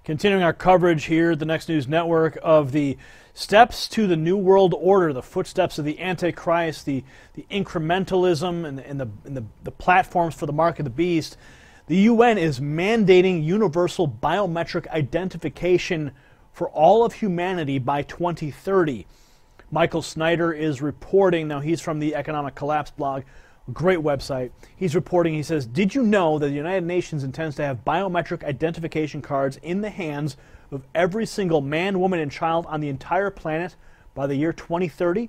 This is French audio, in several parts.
Continuing our coverage here at the Next News Network of the steps to the New World Order, the footsteps of the Antichrist, the incrementalism and the platforms for the mark of the beast, the UN is mandating universal biometric identification for all of humanity by 2030. Michael Snyder is reporting, now he's from the Economic Collapse blog, a great website. He's reporting, he says, did you know that the United Nations intends to have biometric identification cards in the hands of every single man, woman, and child on the entire planet by the year 2030?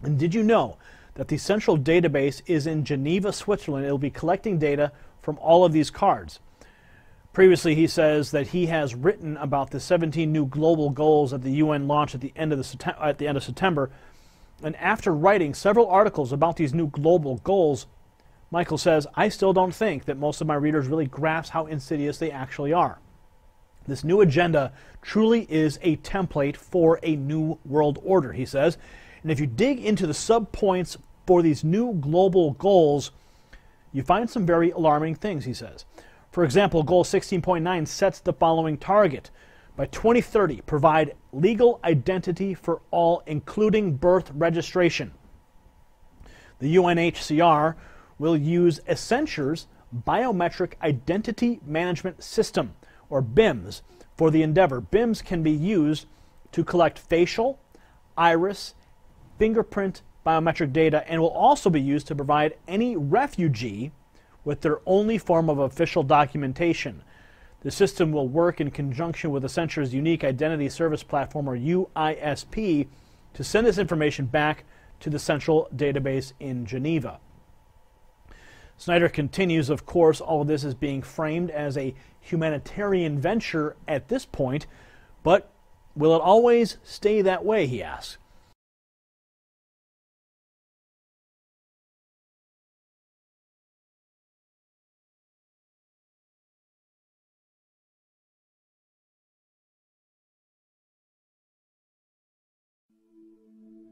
And did you know that the central database is in Geneva, Switzerland? It will be collecting data from all of these cards. Previously, he says that he has written about the 17 new global goals that the UN launched at the end of September. And after writing several articles about these new global goals, Michael says, I still don't think that most of my readers really grasp how insidious they actually are. This new agenda truly is a template for a new world order, he says. And if you dig into the subpoints for these new global goals, you find some very alarming things, he says. For example, Goal 16.9 sets the following target. By 2030, provide legal identity for all, including birth registration. The UNHCR will use Accenture's Biometric Identity Management System, or BIMS, for the endeavor. BIMS can be used to collect facial, iris, fingerprint biometric data, and will also be used to provide any refugee with their only form of official documentation. The system will work in conjunction with Accenture's Unique Identity Service Platform, or UISP, to send this information back to the central database in Geneva. Snyder continues, of course, all of this is being framed as a humanitarian venture at this point, but will it always stay that way, he asks.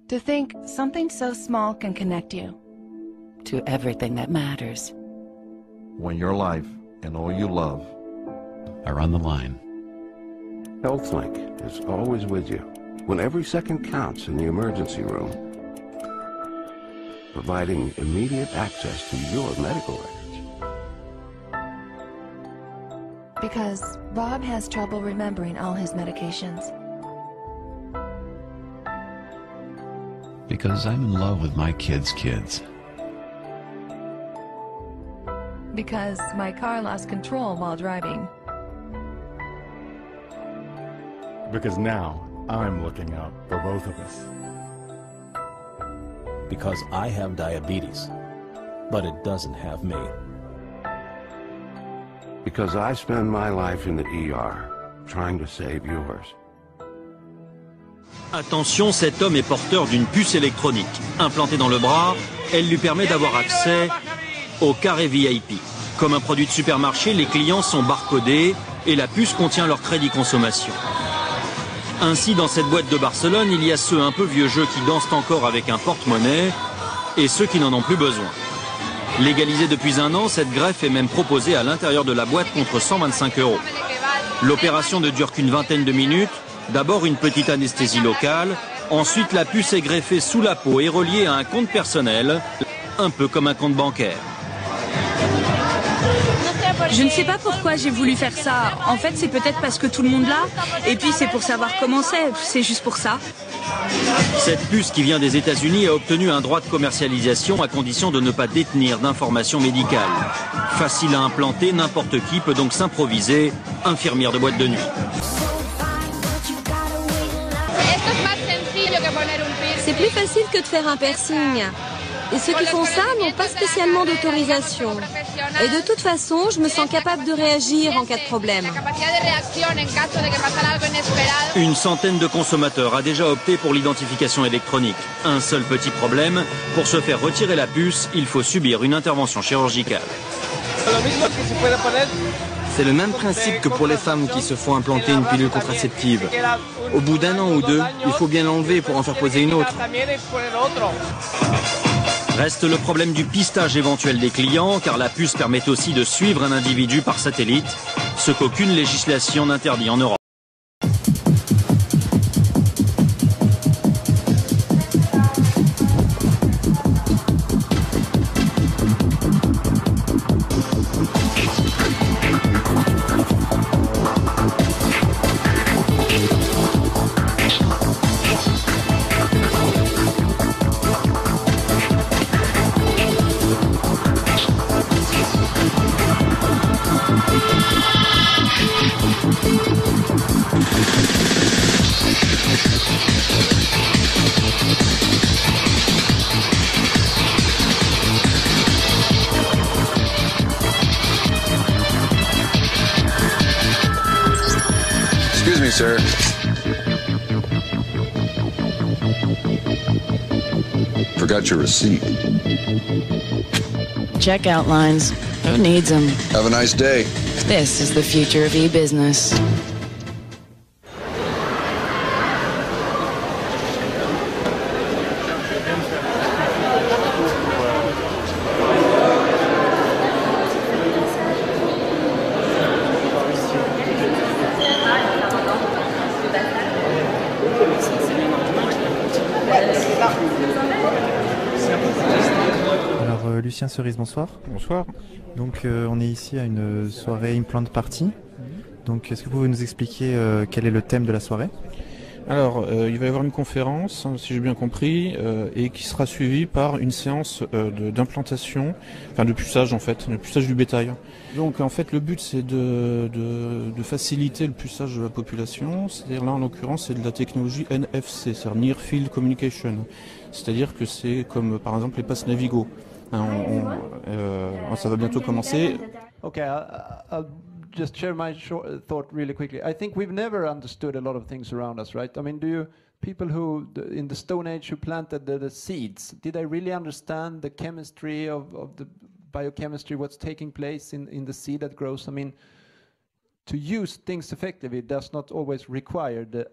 To think something so small can connect you to everything that matters. When your life and all you love are on the line. HealthLink is always with you when every second counts in the emergency room, providing immediate access to your medical records. Because Bob has trouble remembering all his medications. Because I'm in love with my kids' kids. Because my car lost control while driving. Because now I'm looking out for both of us. Because I have diabetes, but it doesn't have me. Because I spend my life in the ER trying to save yours. Attention, cet homme est porteur d'une puce électronique. Implantée dans le bras, elle lui permet d'avoir accès au carré VIP. Comme un produit de supermarché, les clients sont barcodés et la puce contient leur crédit consommation. Ainsi, dans cette boîte de Barcelone, il y a ceux un peu vieux jeux qui dansent encore avec un porte-monnaie et ceux qui n'en ont plus besoin. Légalisée depuis un an, cette greffe est même proposée à l'intérieur de la boîte contre 125 €. L'opération ne dure qu'une vingtaine de minutes. D'abord une petite anesthésie locale, ensuite la puce est greffée sous la peau et reliée à un compte personnel, un peu comme un compte bancaire. Je ne sais pas pourquoi j'ai voulu faire ça. En fait, c'est peut-être parce que tout le monde l'a, et puis c'est pour savoir comment c'est juste pour ça. Cette puce qui vient des États-Unis a obtenu un droit de commercialisation à condition de ne pas détenir d'informations médicales. Facile à implanter, n'importe qui peut donc s'improviser infirmière de boîte de nuit. C'est plus facile que de faire un piercing. Et ceux qui font ça n'ont pas spécialement d'autorisation. Et de toute façon, je me sens capable de réagir en cas de problème. Une centaine de consommateurs a déjà opté pour l'identification électronique. Un seul petit problème, pour se faire retirer la puce, il faut subir une intervention chirurgicale. C'est le même principe que pour les femmes qui se font implanter une pilule contraceptive. Au bout d'un an ou deux, il faut bien l'enlever pour en faire poser une autre. Reste le problème du pistage éventuel des clients, car la puce permet aussi de suivre un individu par satellite. ce qu'aucune législation n'interdit en Europe. Excuse me, sir. Forgot your receipt. Checkout lines. Who needs them? Have a nice day. This is the future of e-business. Alors Lucien Cerise, bonsoir. Bonsoir. Donc on est ici à une soirée Implant Party. Donc est-ce que vous pouvez nous expliquer quel est le thème de la soirée? Alors il va y avoir une conférence, si j'ai bien compris, et qui sera suivie par une séance d'implantation, enfin de puçage en fait, de puçage du bétail. Donc en fait le but c'est de faciliter le puçage de la population, c'est-à-dire là en l'occurrence c'est de la technologie NFC, c'est-à-dire Near Field Communication, c'est-à-dire que c'est comme par exemple les passes Navigo. Ça va bientôt commencer. Okay, I'll just share my thought really quickly. I think we've never understood a lot of things around us, right? I mean, people who, in the Stone Age, who planted the seeds, did they really understand the chemistry of the biochemistry, what's taking place in the seed that grows? I mean, to use things effectively does not always require the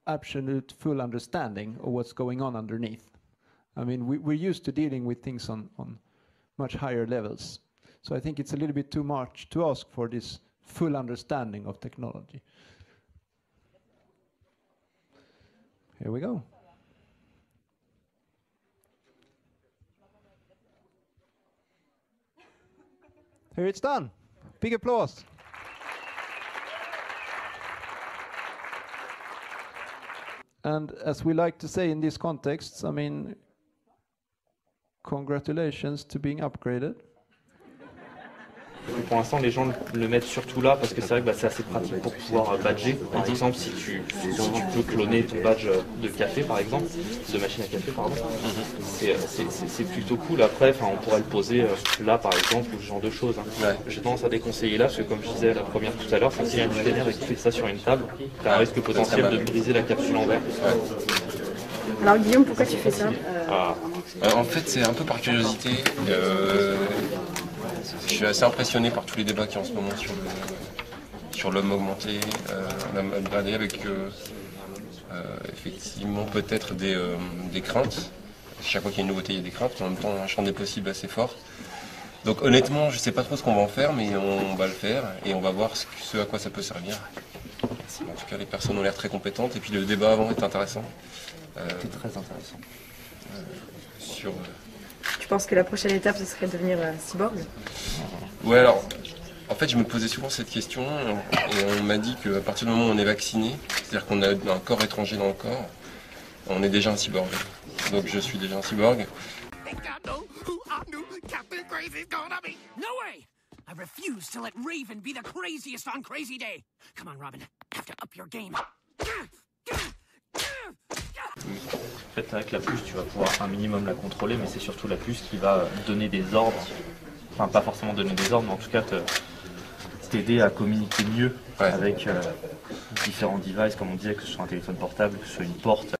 absolute full understanding of what's going on underneath. I mean, we're used to dealing with things on much higher levels. So I think it's a little bit too much to ask for this full understanding of technology. Here we go. Here it's done. Big applause. And as we like to say in these contexts, I mean, congratulations to being upgraded. Pour l'instant, les gens le mettent surtout là parce que c'est vrai que c'est assez pratique pour pouvoir badger. Par exemple, si tu peux cloner ton badge de café, par exemple, de machine à café, pardon, c'est plutôt cool. Après, on pourrait le poser là, par exemple, ou ce genre de choses. Ouais. J'ai tendance à déconseiller là parce que, comme je disais à la première tout à l'heure, si il y a une scanner et que tu fais ça sur une table, tu as un risque potentiel de briser la capsule en verre. Ouais. Alors Guillaume, pourquoi tu fais ça? En fait, c'est un peu par curiosité. Je suis assez impressionné par tous les débats qu'il y a en ce moment sur l'homme augmenté, l'homme upgradé, avec effectivement peut-être des craintes. Chaque fois qu'il y a une nouveauté, il y a des craintes, mais en même temps un champ des possibles assez fort. Donc honnêtement, je ne sais pas trop ce qu'on va en faire, mais on va le faire et on va voir ce à quoi ça peut servir. En tout cas, les personnes ont l'air très compétentes et puis le débat avant est intéressant. C'était très intéressant. Tu penses que la prochaine étape, ce serait de devenir cyborg? Ouais, alors, en fait, je me posais souvent cette question et on m'a dit qu'à partir du moment où on est vacciné, c'est-à-dire qu'on a un corps étranger dans le corps, on est déjà un cyborg. Donc je suis déjà un cyborg. No way! I refuse to let Raven be the craziest on Crazy Day. Come on, Robin, have to up your game. En fait, avec la puce, tu vas pouvoir un minimum la contrôler, mais c'est surtout la puce qui va donner des ordres. Enfin, pas forcément donner des ordres, mais en tout cas t'aider à communiquer mieux avec différents devices, comme on disait, que ce soit un téléphone portable, que ce soit une porte.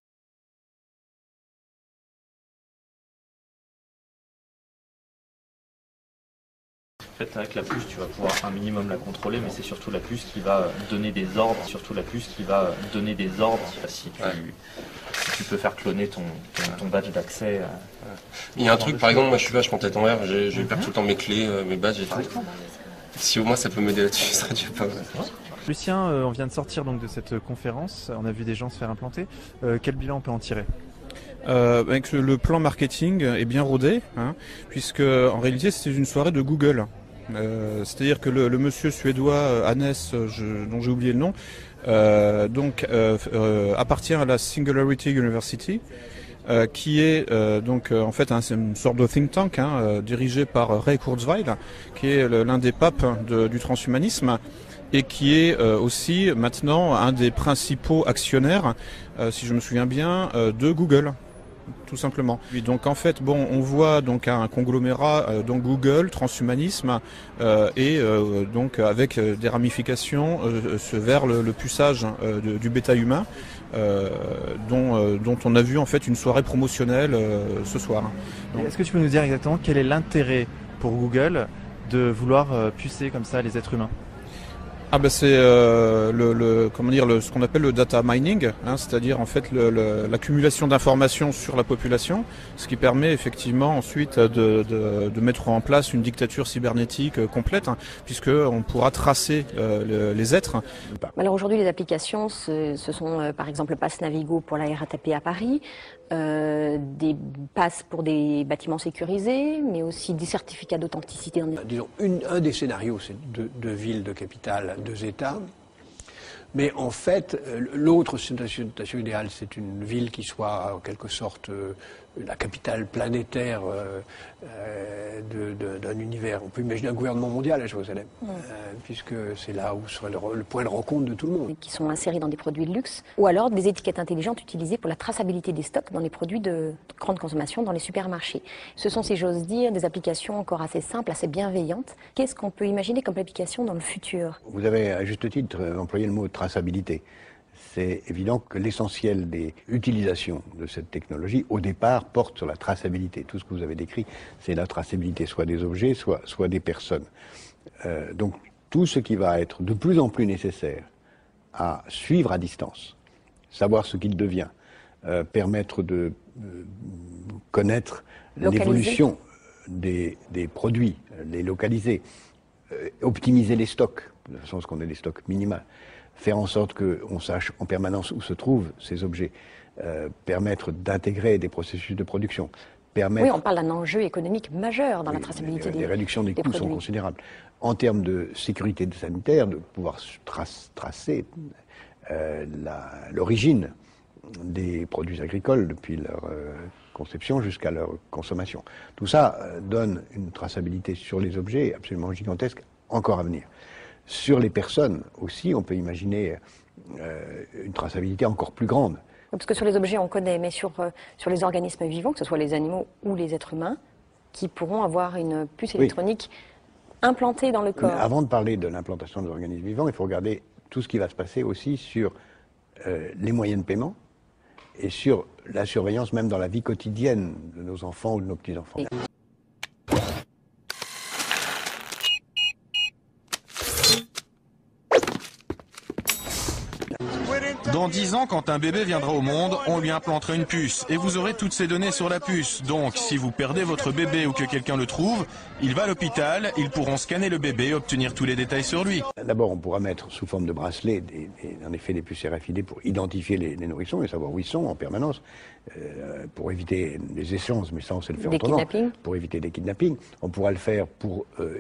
En fait, avec la puce, tu vas pouvoir un minimum la contrôler, mais c'est surtout la puce qui va donner des ordres. Surtout la puce qui va donner des ordres. Si tu peux faire cloner ton badge d'accès. Il y a un truc, par exemple, moi je suis vachement tête en l'air, je perds tout le temps mes clés, mes badges et tout. Si au moins ça peut m'aider là-dessus, ça serait déjà pas mal. Lucien, on vient de sortir donc de cette conférence, on a vu des gens se faire implanter. Quel bilan on peut en tirer? Le plan marketing est bien rodé, hein, puisque en réalité c'était une soirée de Google. C'est-à-dire que le monsieur suédois Hannes, dont j'ai oublié le nom, appartient à la Singularity University, qui est en fait une sorte de think tank dirigé par Ray Kurzweil, qui est l'un des papes du transhumanisme et qui est aussi maintenant un des principaux actionnaires, si je me souviens bien, de Google. Tout simplement. Et donc en fait, on voit donc un conglomérat donc Google, transhumanisme donc avec des ramifications vers le puçage du bétail humain, dont on a vu en fait une soirée promotionnelle ce soir. Est-ce que tu peux nous dire exactement quel est l'intérêt pour Google de vouloir pucer comme ça les êtres humains? C'est ce qu'on appelle le data mining, c'est-à-dire en fait l'accumulation d'informations sur la population, ce qui permet effectivement ensuite de mettre en place une dictature cybernétique complète, puisque on pourra tracer les êtres. Alors aujourd'hui, les applications, ce sont par exemple le pass Navigo pour la RATP à Paris, des passes pour des bâtiments sécurisés, mais aussi des certificats d'authenticité. Disons, un des scénarios, c'est deux villes, deux capitales, deux États. Mais en fait, l'autre situation idéale, c'est une ville qui soit en quelque sorte la capitale planétaire d'un univers. On peut imaginer un gouvernement mondial à Jérusalem, puisque c'est là où serait le point de rencontre de tout le monde. Qui sont insérés dans des produits de luxe, ou alors des étiquettes intelligentes utilisées pour la traçabilité des stocks dans les produits de grande consommation dans les supermarchés. Ce sont, si j'ose dire, des applications encore assez simples, assez bienveillantes. Qu'est-ce qu'on peut imaginer comme application dans le futur? Vous avez à juste titre employé le mot traçabilité. C'est évident que l'essentiel des utilisations de cette technologie, au départ, porte sur la traçabilité. Tout ce que vous avez décrit, c'est la traçabilité, soit des objets, soit des personnes. Donc, tout ce qui va être de plus en plus nécessaire à suivre à distance, savoir ce qu'il devient, permettre de connaître l'évolution des produits, les localiser, optimiser les stocks, de façon à ce qu'on ait des stocks minimaux, faire en sorte qu'on sache en permanence où se trouvent ces objets, permettre d'intégrer des processus de production, permettre... Oui, on parle d'un enjeu économique majeur dans la traçabilité des réductions des coûts sont considérables. En termes de sécurité sanitaire, de pouvoir tracer l'origine des produits agricoles depuis leur conception jusqu'à leur consommation. Tout ça donne une traçabilité sur les objets absolument gigantesque, encore à venir. Sur les personnes aussi, on peut imaginer une traçabilité encore plus grande. Parce que sur les objets, on connaît, mais sur les organismes vivants, que ce soit les animaux ou les êtres humains, qui pourront avoir une puce électronique implantée dans le corps. Mais avant de parler de l'implantation des organismes vivants, il faut regarder tout ce qui va se passer aussi sur les moyens de paiement et sur la surveillance même dans la vie quotidienne de nos enfants ou de nos petits-enfants. Dans 10 ans, quand un bébé viendra au monde, on lui implantera une puce et vous aurez toutes ces données sur la puce. Donc, si vous perdez votre bébé ou que quelqu'un le trouve, il va à l'hôpital, ils pourront scanner le bébé et obtenir tous les détails sur lui. D'abord, on pourra mettre sous forme de bracelet, en effet, des puces RFID pour identifier les nourrissons et savoir où ils sont en permanence, pour éviter les échanges, mais ça on sait le faire autrement, pour éviter des kidnappings. On pourra le faire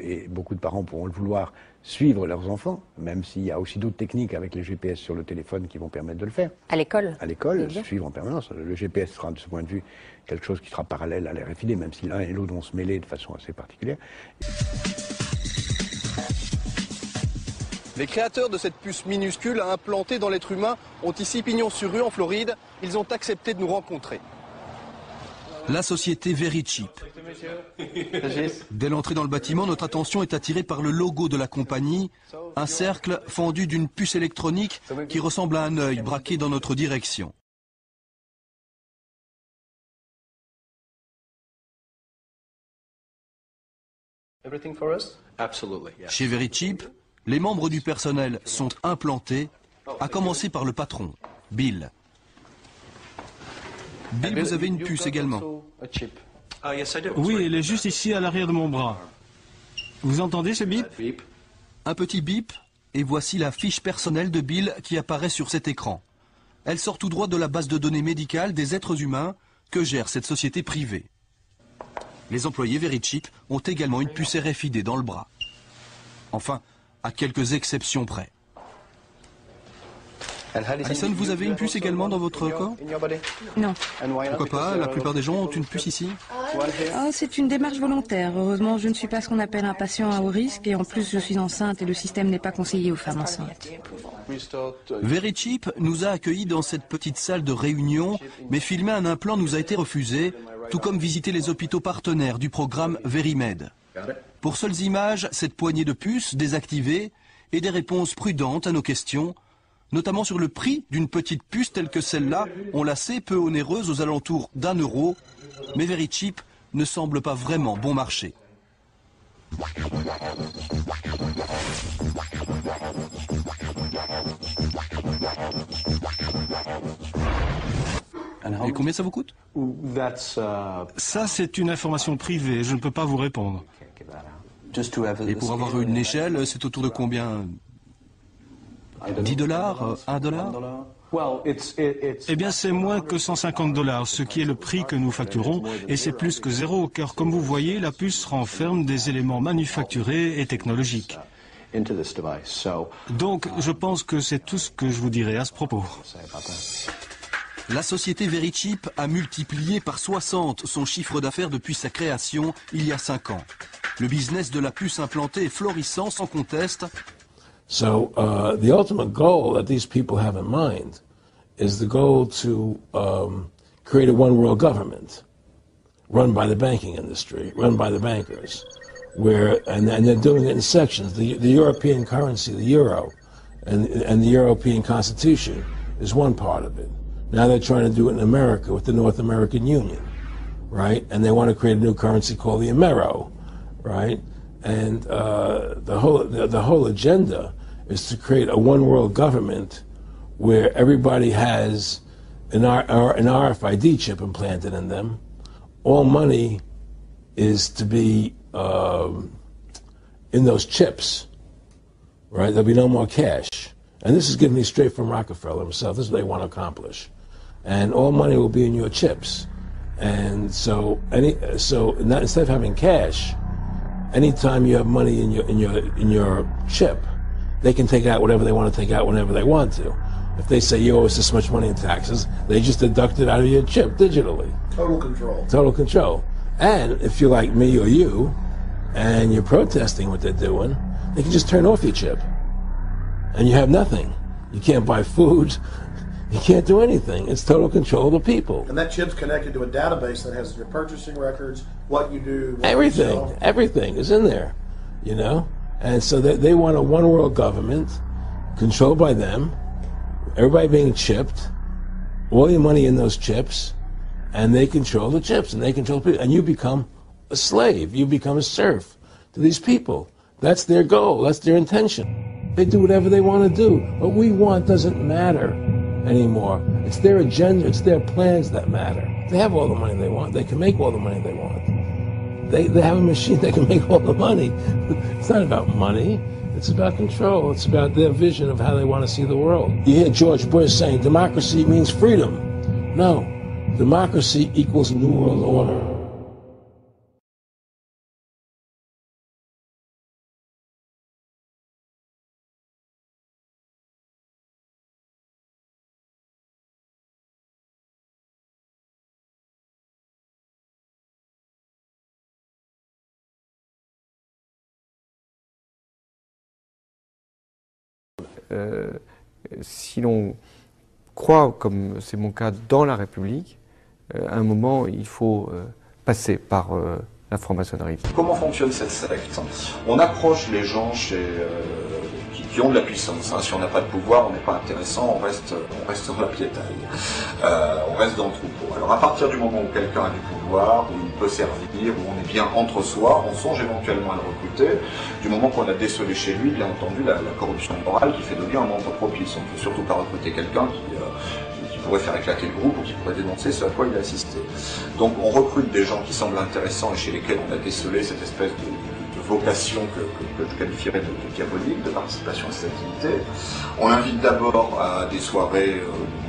et beaucoup de parents pourront le vouloir, suivre leurs enfants, même s'il y a aussi d'autres techniques avec les GPS sur le téléphone qui vont permettre de le faire. À l'école? À l'école, suivre en permanence. Le GPS sera, de ce point de vue, quelque chose qui sera parallèle à l'RFID, même si l'un et l'autre vont se mêler de façon assez particulière. Les créateurs de cette puce minuscule à implanter dans l'être humain ont ici pignon sur rue en Floride. Ils ont accepté de nous rencontrer. La société Verichip. Dès l'entrée dans le bâtiment, notre attention est attirée par le logo de la compagnie, un cercle fendu d'une puce électronique qui ressemble à un œil braqué dans notre direction. Chez Verichip, les membres du personnel sont implantés, à commencer par le patron, Bill. Bill, vous avez une puce également. Oui, elle est juste ici à l'arrière de mon bras. Vous entendez ce bip? Un petit bip, et voici la fiche personnelle de Bill qui apparaît sur cet écran. Elle sort tout droit de la base de données médicale des êtres humains que gère cette société privée. Les employés Verichip ont également une puce RFID dans le bras. Enfin, à quelques exceptions près. Alison, vous avez une puce également dans votre corps? Non. Pourquoi pas? La plupart des gens ont une puce ici. Oh, c'est une démarche volontaire. Heureusement, je ne suis pas ce qu'on appelle un patient à haut risque et en plus, je suis enceinte et le système n'est pas conseillé aux femmes enceintes. Verichip nous a accueillis dans cette petite salle de réunion, mais filmer un implant nous a été refusé, tout comme visiter les hôpitaux partenaires du programme Verimed. Pour seules images, cette poignée de puces désactivée et des réponses prudentes à nos questions, notamment sur le prix d'une petite puce telle que celle-là, on la sait peu onéreuse aux alentours d'1 €, mais Verichip ne semble pas vraiment bon marché. Et combien ça vous coûte? Ça, c'est une information privée, je ne peux pas vous répondre. Et pour avoir une échelle, c'est autour de combien? 10 $, 1 $? Eh bien, c'est moins que 150 $, ce qui est le prix que nous facturons, et c'est plus que zéro, car comme vous voyez, la puce renferme des éléments manufacturés et technologiques. Donc, je pense que c'est tout ce que je vous dirai à ce propos. La société Verichip a multiplié par 60 son chiffre d'affaires depuis sa création il y a 5 ans. Le business de la puce implantée est florissant sans conteste. So the ultimate goal that these people have in mind is the goal to create a one-world government run by the banking industry, run by the bankers, and they're doing it in sections. The European currency, the euro, and the European Constitution is one part of it. Now they're trying to do it in America with the North American Union, right? And they want to create a new currency called the Amero, right? And the whole agenda is to create a one-world government where everybody has an RFID chip implanted in them. All money is to be in those chips, right? There'll be no more cash. And this is given me straight from Rockefeller himself. This is what they want to accomplish. And all money will be in your chips. And so instead of having cash, anytime you have money in your chip, they can take out whatever they want to take out whenever they want to. If they say you owe us this much money in taxes, they just deduct it out of your chip digitally. Total control. Total control. And if you're like me or you, and you're protesting what they're doing, they can just turn off your chip. And you have nothing. You can't buy food. You can't do anything. It's total control of the people. And that chip's connected to a database that has your purchasing records, what you do, what everything. You sell. Everything is in there, you know? And so they want a one-world government controlled by them, everybody being chipped, all your money in those chips, and they control the chips, and they control people. And you become a slave. You become a serf to these people. That's their goal. That's their intention. They do whatever they want to do. What we want doesn't matter anymore. It's their agenda. It's their plans that matter. They have all the money they want. They can make all the money they want. They have a machine that can make all the money. It's not about money. It's about control. It's about their vision of how they want to see the world. You hear George Bush saying democracy means freedom. No. Democracy equals New World Order. Si l'on croit, comme c'est mon cas, dans la République, à un moment, il faut passer par la franc-maçonnerie. Comment fonctionne cette secte? On approche les gens qui ont de la puissance. Si on n'a pas de pouvoir, on n'est pas intéressant, on reste dans la piétaille. On reste dans le troupeau. Alors à partir du moment où quelqu'un a du pouvoir, où il peut servir, où on est bien entre soi, on songe éventuellement à le recruter. Du moment qu'on a décelé chez lui, bien entendu, la corruption morale qui fait de lui un membre propice. On ne peut surtout pas recruter quelqu'un qui pourrait faire éclater le groupe ou qui pourrait dénoncer ce à quoi il a assisté. Donc on recrute des gens qui semblent intéressants et chez lesquels on a décelé cette espèce vocation que je qualifierais de diabolique, de participation à ces activités. On l'invite d'abord à des soirées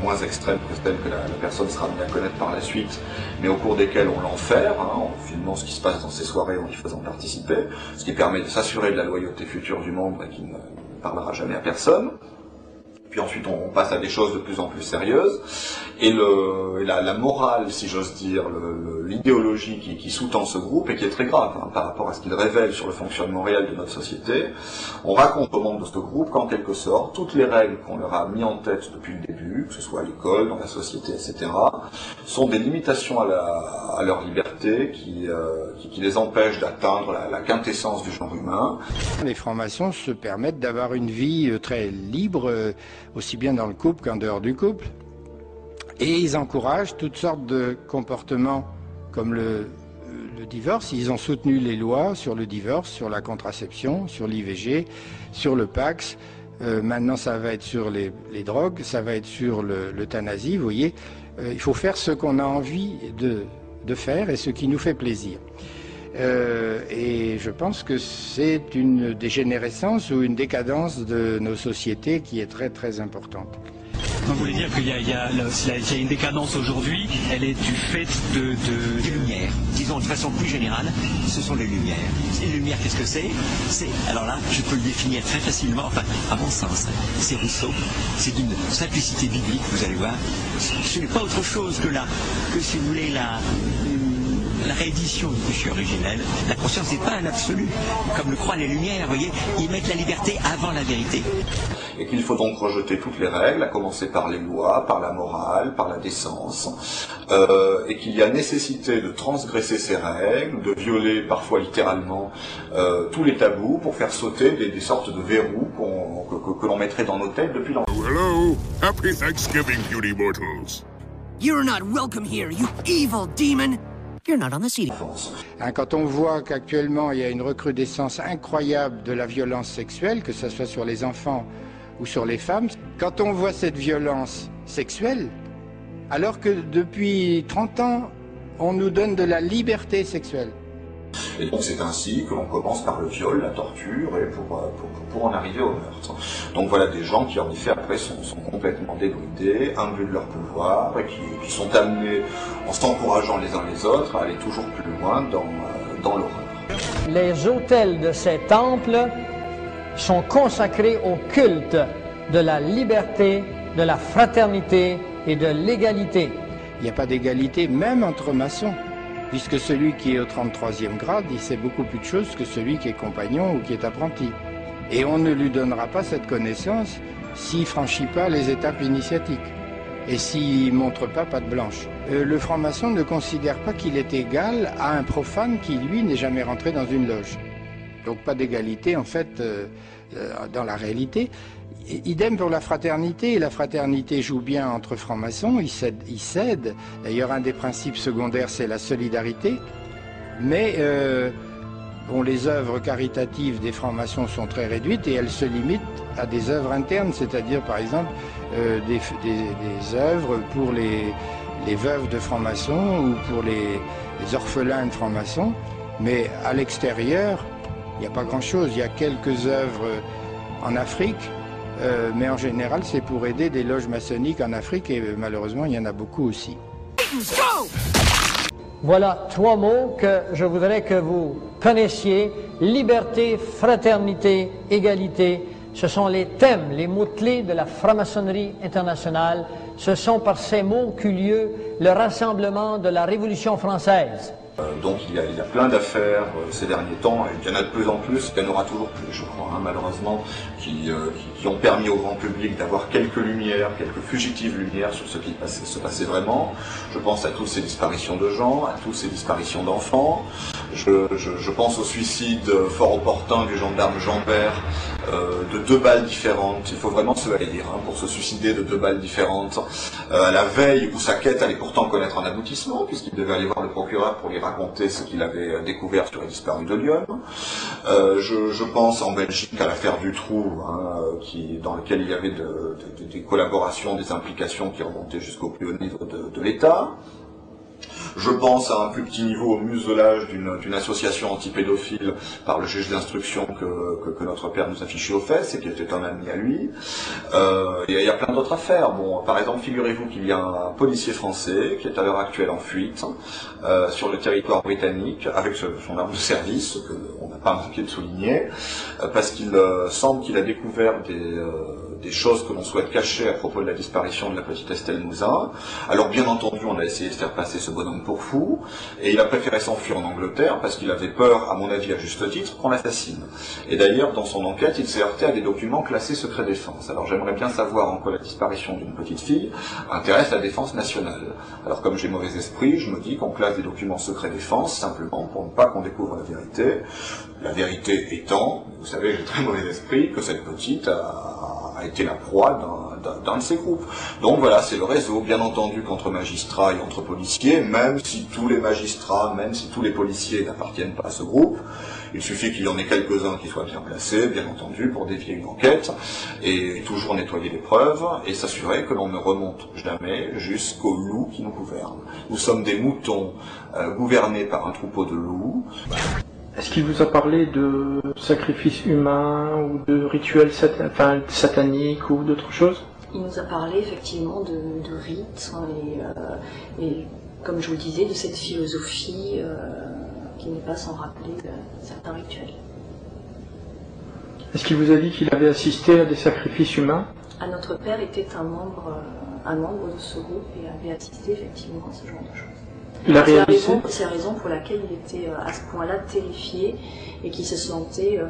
moins extrêmes que celles que la personne sera amenée à connaître par la suite, mais au cours desquelles on l'enferme, en filmant ce qui se passe dans ces soirées, en y faisant participer, ce qui permet de s'assurer de la loyauté future du membre et qui ne parlera jamais à personne. Puis ensuite, on passe à des choses de plus en plus sérieuses. Et la morale, si j'ose dire, l'idéologie qui sous-tend ce groupe, et qui est très grave par rapport à ce qu'il révèle sur le fonctionnement réel de notre société, on raconte aux membres de ce groupe qu'en quelque sorte, toutes les règles qu'on leur a mis en tête depuis le début, que ce soit à l'école, dans la société, etc., sont des limitations à leur liberté qui les empêchent d'atteindre la quintessence du genre humain. Les francs-maçons se permettent d'avoir une vie très libre, aussi bien dans le couple qu'en dehors du couple. Et ils encouragent toutes sortes de comportements comme le divorce. Ils ont soutenu les lois sur le divorce, sur la contraception, sur l'IVG, sur le Pax. Maintenant, ça va être sur les drogues, ça va être sur l'euthanasie. Vous voyez, il faut faire ce qu'on a envie de faire et ce qui nous fait plaisir. Et je pense que c'est une dégénérescence ou une décadence de nos sociétés qui est très très importante. Vous voulez dire qu'il y a une décadence aujourd'hui, elle est du fait des lumières. Disons de façon plus générale, ce sont les lumières. Les lumières, qu'est-ce que c'est? Alors là, je peux le définir très facilement, enfin, à mon sens. C'est Rousseau, c'est d'une simplicité biblique, vous allez voir. Ce n'est pas autre chose que si vous voulez, la réédition du péché originel. La conscience n'est pas un absolu, comme le croient les Lumières, vous voyez, ils mettent la liberté avant la vérité. Et qu'il faut donc rejeter toutes les règles, à commencer par les lois, par la morale, par la décence, et qu'il y a nécessité de transgresser ces règles, de violer parfois littéralement tous les tabous pour faire sauter des sortes de verrous que l'on mettrait dans nos têtes depuis longtemps. Hello, happy Thanksgiving, beauty mortals. You're not welcome here, you evil demon. You're not on the seat. Quand on voit qu'actuellement il y a une recrudescence incroyable de la violence sexuelle, que ce soit sur les enfants ou sur les femmes, quand on voit cette violence sexuelle, alors que depuis 30 ans, on nous donne de la liberté sexuelle. Et donc c'est ainsi que l'on commence par le viol, la torture, et pour en arriver au meurtre. Donc voilà des gens qui en effet après sont complètement débridés, imbus de leur pouvoir, et qui sont amenés, en s'encourageant les uns les autres, à aller toujours plus loin dans l'horreur. Les autels de ces temples sont consacrés au culte de la liberté, de la fraternité et de l'égalité. Il n'y a pas d'égalité même entre maçons, puisque celui qui est au 33e grade, il sait beaucoup plus de choses que celui qui est compagnon ou qui est apprenti. Et on ne lui donnera pas cette connaissance s'il ne franchit pas les étapes initiatiques et s'il ne montre pas patte blanche. Le franc-maçon ne considère pas qu'il est égal à un profane qui, lui, n'est jamais rentré dans une loge. Donc pas d'égalité, en fait, dans la réalité. Idem pour la fraternité. La fraternité joue bien entre francs-maçons, ils cèdent. D'ailleurs, un des principes secondaires, c'est la solidarité. Mais bon, les œuvres caritatives des francs-maçons sont très réduites et elles se limitent à des œuvres internes, c'est-à-dire, par exemple, des œuvres pour les veuves de francs-maçons ou pour les orphelins de francs-maçons. Mais à l'extérieur, il n'y a pas grand-chose. Il y a quelques œuvres en Afrique, mais en général, c'est pour aider des loges maçonniques en Afrique et malheureusement, il y en a beaucoup aussi. Voilà 3 mots que je voudrais que vous connaissiez. Liberté, fraternité, égalité. Ce sont les thèmes, les mots-clés de la franc-maçonnerie internationale. Ce sont par ces mots qu'eut lieu le rassemblement de la Révolution française. Donc il y a plein d'affaires ces derniers temps, et il y en a de plus en plus, il y en aura toujours plus, je crois, malheureusement, qui ont permis au grand public d'avoir quelques lumières, quelques fugitives lumières sur ce qui se passait vraiment. Je pense à toutes ces disparitions de gens, à toutes ces disparitions d'enfants. Je pense au suicide fort opportun du gendarme Jean-Bert, de 2 balles différentes. Il faut vraiment se haïr pour se suicider de 2 balles différentes, à la veille où sa quête allait pourtant connaître un aboutissement, puisqu'il devait aller voir le procureur pour lui raconter ce qu'il avait découvert sur les disparus de Lyon. Je pense en Belgique à l'affaire Dutroux, dans laquelle il y avait des collaborations, des implications qui remontaient jusqu'au plus haut niveau de l'État. Je pense à un plus petit niveau au muselage d'une association anti-pédophile par le juge d'instruction que notre père nous a fiché aux fesses et qui était un ami à lui. Il y a plein d'autres affaires. Bon, par exemple, figurez-vous qu'il y a un policier français qui est à l'heure actuelle en fuite sur le territoire britannique avec son arme de service, ce qu'on n'a pas manqué de souligner, parce qu'il semble qu'il a découvert des choses que l'on souhaite cacher à propos de la disparition de la petite Estelle Mouzin. Alors bien entendu, on a essayé de faire passer ce bonhomme pour fou, et il a préféré s'enfuir en Angleterre parce qu'il avait peur, à mon avis à juste titre, qu'on l'assassine. Et d'ailleurs, dans son enquête, il s'est heurté à des documents classés secret défense. Alors j'aimerais bien savoir en quoi la disparition d'une petite fille intéresse la défense nationale. Alors comme j'ai mauvais esprit, je me dis qu'on classe des documents secret défense simplement pour ne pas qu'on découvre la vérité. La vérité étant, vous savez, j'ai très mauvais esprit, que cette petite a été la proie d'un de ces groupes. Donc voilà, c'est le réseau, bien entendu qu'entre magistrats et entre policiers, même si tous les magistrats, même si tous les policiers n'appartiennent pas à ce groupe, il suffit qu'il y en ait quelques-uns qui soient bien placés, bien entendu, pour dévier une enquête, et toujours nettoyer les preuves, et s'assurer que l'on ne remonte jamais jusqu'aux loups qui nous gouvernent. Nous sommes des moutons gouvernés par un troupeau de loups. Est-ce qu'il vous a parlé de sacrifices humains ou de rituels sataniques ou d'autres choses? Il nous a parlé effectivement de rites et comme je vous le disais, de cette philosophie qui n'est pas sans rappeler certains rituels. Est-ce qu'il vous a dit qu'il avait assisté à des sacrifices humains? Notre père était un membre de ce groupe et avait assisté effectivement à ce genre de choses. C'est la raison pour laquelle il était à ce point-là terrifié et qu'il se sentait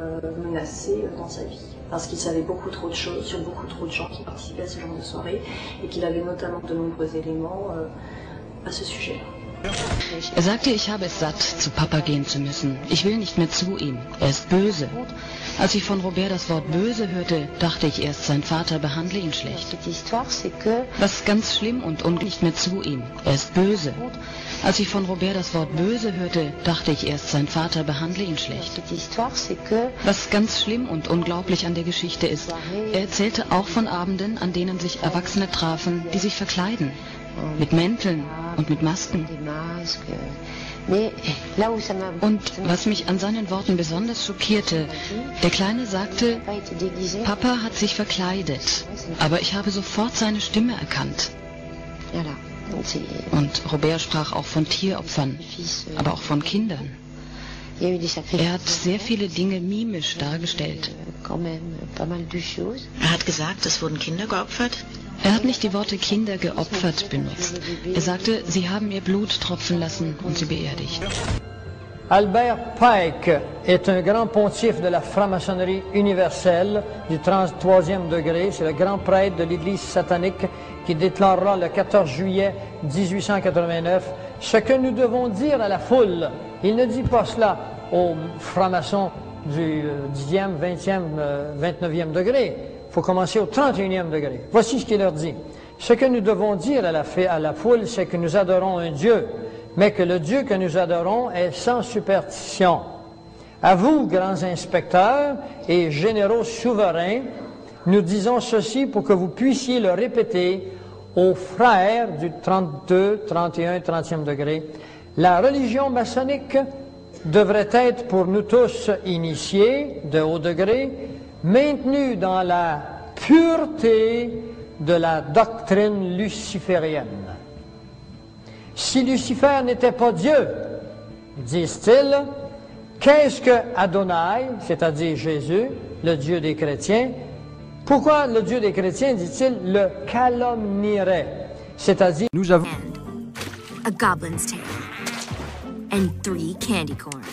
menacé dans sa vie. Parce qu'il savait beaucoup trop de choses sur beaucoup trop de gens qui participaient à ce genre de soirée et qu'il avait notamment de nombreux éléments à ce sujet-là. Er sagte, ich habe es satt, zu Papa gehen zu müssen. Ich will nicht mehr zu ihm. Er ist böse. Als ich von Robert das Wort böse hörte, dachte ich erst, sein Vater behandle ihn schlecht. Was ganz schlimm und nicht mehr zu ihm. Er ist böse. Als ich von Robert das Wort böse hörte, dachte ich erst, sein Vater behandle ihn schlecht. Was ganz schlimm und unglaublich an der Geschichte ist, er erzählte auch von Abenden, an denen sich Erwachsene trafen, die sich verkleiden. Mit Mänteln und mit Masken. Und was mich an seinen Worten besonders schockierte, der Kleine sagte, Papa hat sich verkleidet, aber ich habe sofort seine Stimme erkannt. Und Robert sprach auch von Tieropfern, aber auch von Kindern. Er hat sehr viele Dinge mimisch dargestellt. Er hat gesagt, es wurden Kinder geopfert? Er hat nicht die Worte Kinder geopfert benutzt. Er sagte, sie haben ihr Blut tropfen lassen und sie beerdigt. Albert Pike est un grand pontife de la franc-maçonnerie universelle du 33e degré. C'est le grand prêtre de l'Église satanique qui déclarera le 14 juillet 1889 ce que nous devons dire à la foule. Il ne dit pas cela aux francs-maçons du 10e, 20e, 29e degré. Il faut commencer au 31e degré. Voici ce qu'il leur dit. Ce que nous devons dire à la foule, c'est que nous adorons un Dieu, mais que le Dieu que nous adorons est sans superstition. À vous, grands inspecteurs et généraux souverains, nous disons ceci pour que vous puissiez le répéter aux frères du 32, 31 et 30e degré. La religion maçonnique devrait être pour nous tous initiés de haut degré, maintenus dans la pureté de la doctrine luciférienne. Si Lucifer n'était pas Dieu, disent-ils, qu'est-ce que Adonai, c'est-à-dire Jésus, le Dieu des chrétiens, pourquoi le Dieu des chrétiens, dit-il, le calomnierait? C'est-à-dire... Nous avons... A goblin's tail. And 3 candy corn.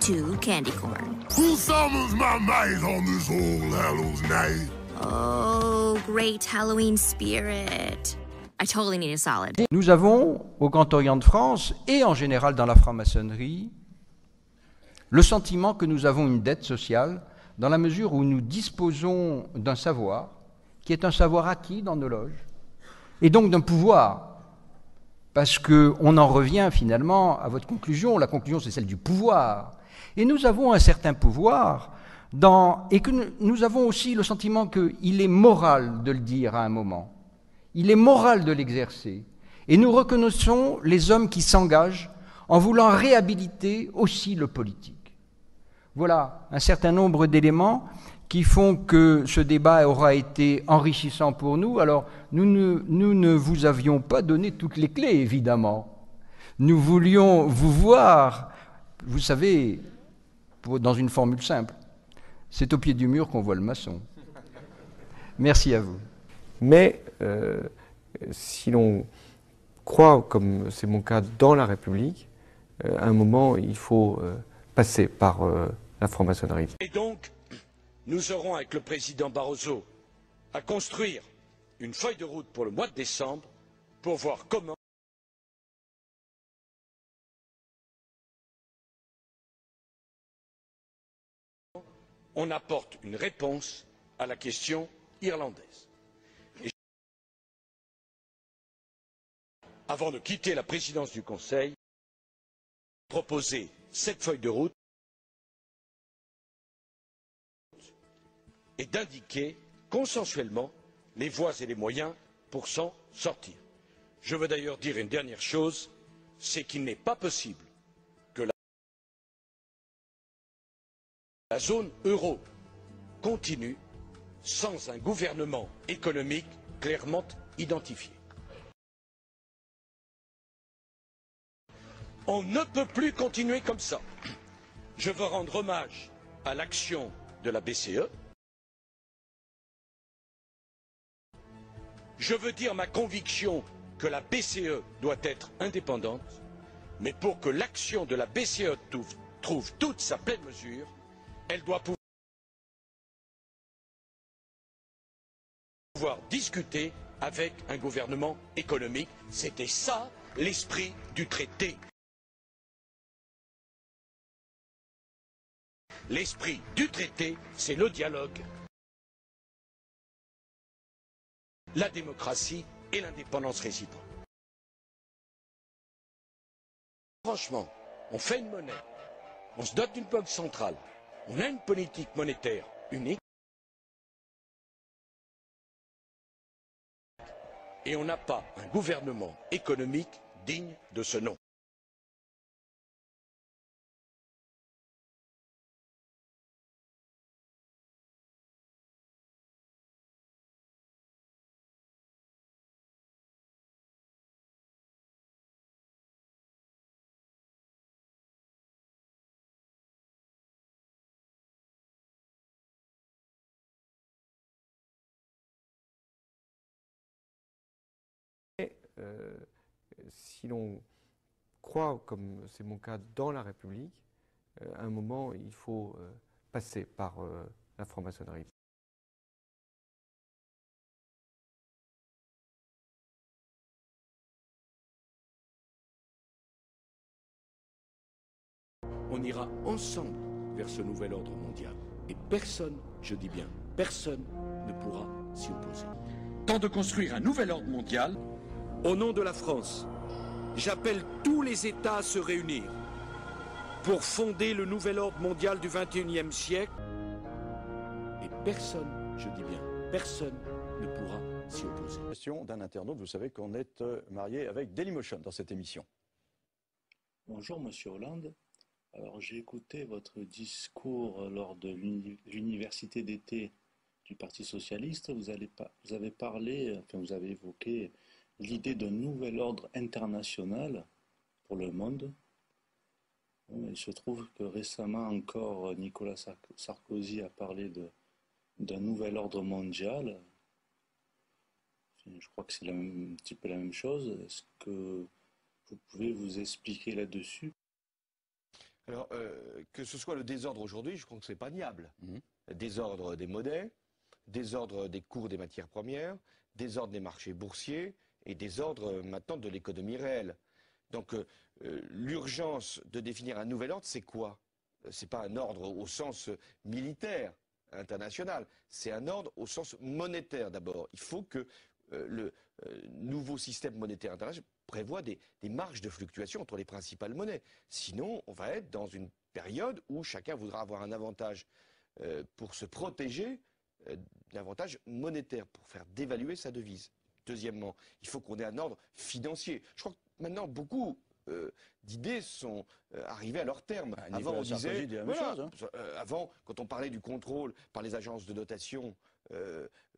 2 candy corn. Who summons my might on this All Hallows Night? Oh, great Halloween spirit. I totally need a solid. Nous avons, au Grand Orient de France, et en général dans la franc-maçonnerie, le sentiment que nous avons une dette sociale dans la mesure où nous disposons d'un savoir, qui est un savoir acquis dans nos loges, et donc d'un pouvoir. Parce qu'on en revient finalement à votre conclusion. La conclusion, c'est celle du pouvoir. Et nous avons un certain pouvoir, et que nous avons aussi le sentiment qu'il est moral de le dire à un moment. Il est moral de l'exercer. Et nous reconnaissons les hommes qui s'engagent en voulant réhabiliter aussi le politique. Voilà un certain nombre d'éléments qui font que ce débat aura été enrichissant pour nous. Alors, nous ne vous avions pas donné toutes les clés, évidemment. Nous voulions vous voir, vous savez, dans une formule simple, c'est au pied du mur qu'on voit le maçon. Merci à vous. Mais si l'on croit, comme c'est mon cas, dans la République, à un moment, il faut passer par la franc-maçonnerie. Et donc, nous aurons avec le président Barroso à construire une feuille de route pour le mois de décembre pour voir comment on apporte une réponse à la question irlandaise. Et avant de quitter la présidence du Conseil, proposer cette feuille de route et d'indiquer consensuellement les voies et les moyens pour s'en sortir. Je veux d'ailleurs dire une dernière chose, c'est qu'il n'est pas possible que la zone euro continue sans un gouvernement économique clairement identifié. On ne peut plus continuer comme ça. Je veux rendre hommage à l'action de la BCE. Je veux dire ma conviction que la BCE doit être indépendante, mais pour que l'action de la BCE trouve toute sa pleine mesure, elle doit pouvoir discuter avec un gouvernement économique. C'était ça l'esprit du traité. L'esprit du traité, c'est le dialogue, la démocratie et l'indépendance réciproque. Franchement, on fait une monnaie, on se dote d'une banque centrale, on a une politique monétaire unique et on n'a pas un gouvernement économique digne de ce nom. Si l'on croit, comme c'est mon cas, dans la République, à un moment, il faut passer par la franc-maçonnerie. On ira ensemble vers ce nouvel ordre mondial. Et personne, je dis bien, personne ne pourra s'y opposer. Tant de construire un nouvel ordre mondial, au nom de la France, j'appelle tous les États à se réunir pour fonder le nouvel ordre mondial du XXIe siècle. Et personne, je dis bien, personne ne pourra s'y opposer. Question d'un internaute, vous savez qu'on est marié avec Dailymotion dans cette émission. Bonjour Monsieur Hollande. Alors j'ai écouté votre discours lors de l'université d'été du Parti socialiste. Vous avez parlé, enfin vous avez évoqué l'idée d'un nouvel ordre international pour le monde. Il se trouve que récemment encore, Nicolas Sarkozy a parlé d'un nouvel ordre mondial. Je crois que c'est un petit peu la même chose. Est-ce que vous pouvez vous expliquer là-dessus? Alors, que ce soit le désordre aujourd'hui, je crois que c'est pas niable. Désordre des monnaies, désordre des cours des matières premières, désordre des marchés boursiers, et désordre maintenant de l'économie réelle. Donc l'urgence de définir un nouvel ordre, c'est quoi? C'est pas un ordre au sens militaire international, c'est un ordre au sens monétaire d'abord. Il faut que le nouveau système monétaire international prévoit des marges de fluctuation entre les principales monnaies. Sinon, on va être dans une période où chacun voudra avoir un avantage pour se protéger, un avantage monétaire, pour faire dévaluer sa devise. Deuxièmement, il faut qu'on ait un ordre financier. Je crois que maintenant, beaucoup d'idées sont arrivées à leur terme. Avant, on disait, avant, quand on parlait du contrôle par les agences de notation,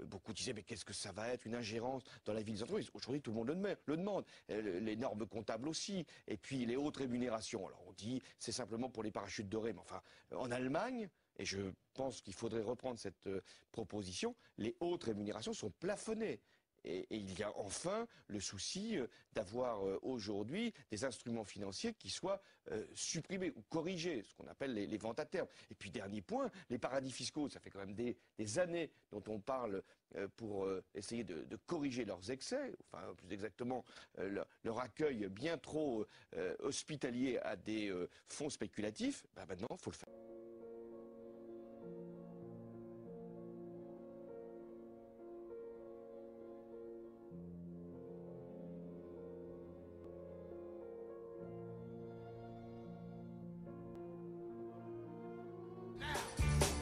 beaucoup disaient mais qu'est-ce que ça va être, une ingérence dans la vie des entreprises. Aujourd'hui, tout le monde le demande. Les normes comptables aussi. Et puis les hautes rémunérations. Alors on dit c'est simplement pour les parachutes dorés. Mais enfin, en Allemagne, et je pense qu'il faudrait reprendre cette proposition, les hautes rémunérations sont plafonnées. Et il y a enfin le souci d'avoir aujourd'hui des instruments financiers qui soient supprimés ou corrigés, ce qu'on appelle les ventes à terme. Et puis dernier point, les paradis fiscaux, ça fait quand même des années dont on parle pour essayer de corriger leurs excès, enfin plus exactement leur accueil bien trop hospitalier à des fonds spéculatifs. Ben maintenant, il faut le faire.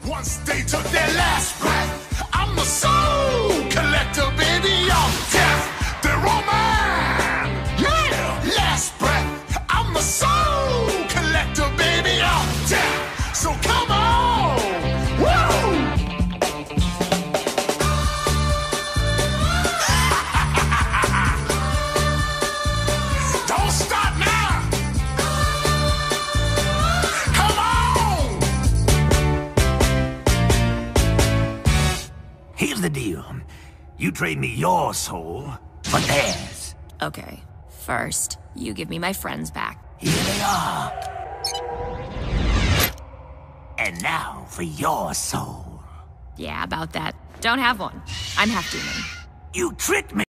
Once they took their last breath, I'm the soul collector, baby, of death. They're all mine, yeah. Last breath, I'm the soul collector, baby, of death. So come on, woo! Don't stop now. Come on. Here's the deal. You trade me your soul for theirs. Okay. First, you give me my friends back. Here they are. And now for your soul. Yeah, about that. Don't have one. I'm half demon. You tricked me.